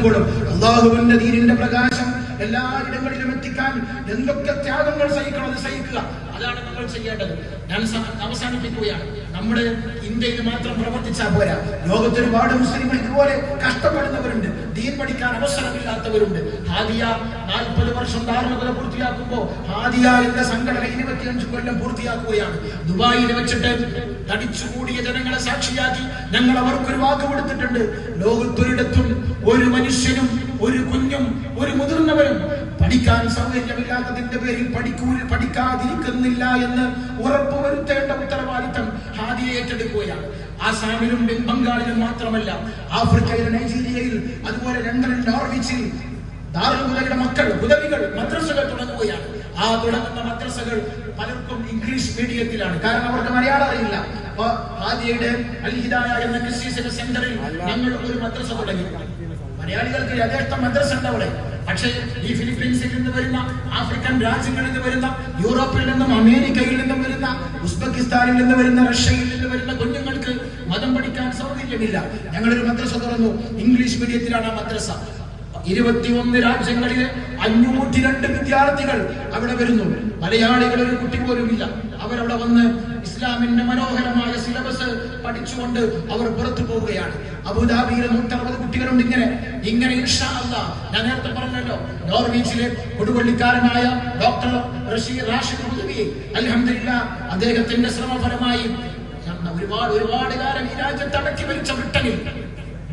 നടക്കുമ്പോഴും അള്ളാഹുവിന്റെ ദീനിന്റെ പ്രകാശം എല്ലായിടങ്ങളിലും എത്തിക്കാൻ എന്തൊക്കെ ത്യാഗങ്ങൾ സഹിക്കണം അത് സഹിക്കുക. അതാണ് നമ്മൾ ചെയ്യേണ്ടത്. ഞാൻ അവസാനിപ്പിക്കുകയാണ്. നമ്മുടെ ഇന്ത്യയിൽ മാത്രം പ്രവർത്തിച്ചാൽ പോരാ. ലോകത്ത് ഒരുപാട് മുസ്ലിങ്ങൾ ഇതുപോലെ കഷ്ടപ്പെടുന്നവരുണ്ട്, ദീൻ പഠിക്കാൻ അവസരമില്ലാത്തവരുണ്ട്. ഹാദിയ 40 വർഷം ധാർമ്മികത പൂർത്തിയാക്കുമ്പോൾ ഹാദിയ എന്ന സംഘടന 25 കൊല്ലം പൂർത്തിയാക്കുകയാണ്. ദുബായിൽ വെച്ചിട്ട് തടിച്ചുകൂടിയ ജനങ്ങളെ സാക്ഷിയാക്കി ഞങ്ങൾ അവർക്കൊരു വാക്ക് കൊടുത്തിട്ടുണ്ട്. ലോകത്തൊരിടത്തും ഒരു മനുഷ്യനും ഒരു കുഞ്ഞും ഒരു മുതിർന്നവരും പഠിക്കാൻ സൗകര്യമില്ലാത്തതിന്റെ പേരിൽ പഠിക്കാതിരിക്കുന്നില്ല എന്ന് ഉറപ്പുവരുത്തേണ്ട ഉത്തരവാദിത്തം ഹാദിയ ഏറ്റെടുക്കുകയാണ്. ആസാമിലും ബംഗാളിലും മാത്രമല്ല, ആഫ്രിക്കയിലെ നൈജീരിയയിൽ, അതുപോലെ ലണ്ടനിൽ നോർവിച്ചിൽ ദാറുൽ ഹുദയുടെ മക്കൾ ഉദവികൾ മദ്രസകൾ തുടങ്ങുകയാണ്. ആ തുടങ്ങുന്ന മദ്രസകൾ പലർക്കും ഇംഗ്ലീഷ് മീഡിയത്തിലാണ്, കാരണം അവർക്ക് മലയാളം അറിയില്ല. അപ്പൊ ഹാദിയയുടെ അൽ ഹിദായ എന്ന ക്രിസ്ത്യൻ സെന്ററിൽ ഞങ്ങൾ ഒരു മദ്രസ തുടങ്ങി. മലയാളികൾക്ക് യഥേഷ്ടം മദ്രസ ഉണ്ട് അവിടെ. പക്ഷേ ഈ ഫിലിപ്പീൻസിൽ നിന്ന് വരുന്ന, ആഫ്രിക്കൻ രാജ്യങ്ങളിൽ നിന്ന് വരുന്ന, യൂറോപ്പിൽ നിന്നും അമേരിക്കയിൽ നിന്നും വരുന്ന, ഉസ്ബെക്കിസ്ഥാനിൽ നിന്ന് വരുന്ന, റഷ്യയിൽ നിന്ന് വരുന്ന കുഞ്ഞുങ്ങൾക്ക് മതം പഠിക്കാൻ സൗകര്യമില്ല. ഞങ്ങളൊരു മദ്രസ തുറന്നു. ഇംഗ്ലീഷ് മീഡിയത്തിലാണ് ആ മദ്രസ. 21 രാജ്യങ്ങളിലെ 502 വിദ്യാർത്ഥികൾ അവിടെ വരുന്നു. മലയാളികൾ ഒരു കുട്ടി പോലും ഇല്ല. അവരവിടെ വന്ന് ഇസ്ലാമിന്റെ മനോഹരമായ സിലബസ് പഠിച്ചുകൊണ്ട് അവർ പുറത്തു പോവുകയാണ്. അബുദാബിയിലെ 160 കുട്ടികളുണ്ട്. ഇങ്ങനെ ഇൻഷാ അല്ലാഹ്, ഞാൻ നേരത്തെ പറഞ്ഞല്ലോ, നോർവീച്ചിലെ കൊടുവള്ളിക്കാരനായ ഡോക്ടർ റാഷിദ് ഹുദവി, അൽഹംദുലില്ലാഹ്, അദ്ദേഹത്തിന്റെ ശ്രമഫലമായി ഒരുപാട് കാലം ഈ രാജ്യത്ത് അടക്കി ഭരിച്ച ബ്രിട്ടനിൽ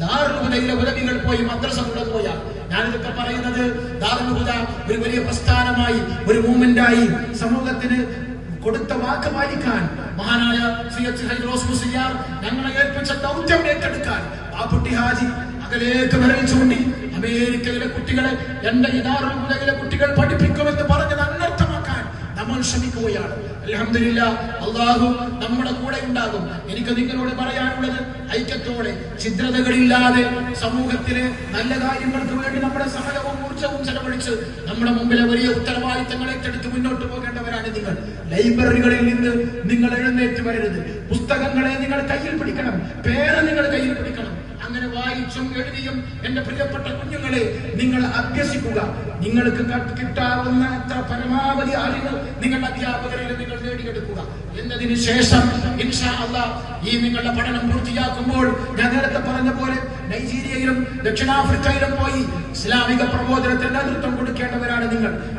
ദാറുൽ ഹുദയിലെ ഉദവികൾ പോയി മദ്രസ തുടങ്ങുകയാണ്. ഞാനിതൊക്കെ പറയുന്നത് ദാറുൽ ഹുദ ഒരു വലിയ പ്രസ്ഥാനമായി, ഒരു മൂവ്മെന്റായി സമൂഹത്തിന് കൊടുത്ത വാക്ക് പാലിക്കാൻ മഹാനായ സയ്യിദ് ഹൈദ്രോസ് മുസ്ലിയാർ ഞങ്ങളെ ഏൽപ്പിച്ച ദൗത്യം ഏറ്റെടുക്കാൻ പാപ്പുട്ടി ഹാജി അകലേക്ക് വിരൽ ചൂണ്ടി അമേരിക്കയിലെ കുട്ടികളെ എന്റെ ദാറുൽ ഹുദയിലെ കുട്ടികൾ പഠിപ്പിക്കുമെന്ന് പറഞ്ഞത് അനർത്ഥമാക്കാൻ നമ്മൾ ശ്രമിക്കുകയാണ്. അൽഹംദുലില്ലാഹ്, അല്ലാഹു നമ്മുടെ കൂടെ ഉണ്ടാകും. എനിക്ക് നിങ്ങളോട് പറയാനുള്ളത്, ഐക്യത്തോടെ ഛിദ്രതകളില്ലാതെ സമൂഹത്തിലെ നല്ല കാര്യങ്ങൾക്ക് വേണ്ടി നമ്മുടെ സമയവും ഊർജവും ചെലവഴിച്ച് നമ്മുടെ മുമ്പിലെ വലിയ ഉത്തരവാദിത്തങ്ങൾ ഏറ്റെടുത്ത് മുന്നോട്ട് പോകേണ്ടവരാണ് നിങ്ങൾ. ലൈബ്രറികളിൽ നിന്ന് നിങ്ങൾ എഴുന്നേറ്റ് വരരുത്. പുസ്തകങ്ങളെ നിങ്ങൾ കയ്യിൽ പിടിക്കണം, പേര് നിങ്ങൾ കയ്യിൽ പിടിക്കണം. അങ്ങനെ വായിച്ചും എഴുതിയും എന്റെ പ്രിയപ്പെട്ട കുഞ്ഞുങ്ങളെ നിങ്ങൾ അഭ്യസിക്കുക. നിങ്ങൾക്ക് കിട്ടാവുന്ന അത്ര പരമാവധി അറിവ് നിങ്ങളുടെ അധ്യാപകരിൽ നിങ്ങൾ നേടിയെടുക്കുക. എന്നതിന് ശേഷം ഇൻഷാ അല്ലാഹ് ഈ നിങ്ങളുടെ പഠനം പൂർത്തിയാക്കുമ്പോൾ ഞാൻ നേരത്തെ പറഞ്ഞ പോലെ നൈജീരിയയിലും ദക്ഷിണാഫ്രിക്കയിലും പോയി ഇസ്ലാമിക പ്രബോധനത്തിന് നേതൃത്വം കൊടുക്കേണ്ടവരാണ് നിങ്ങൾ.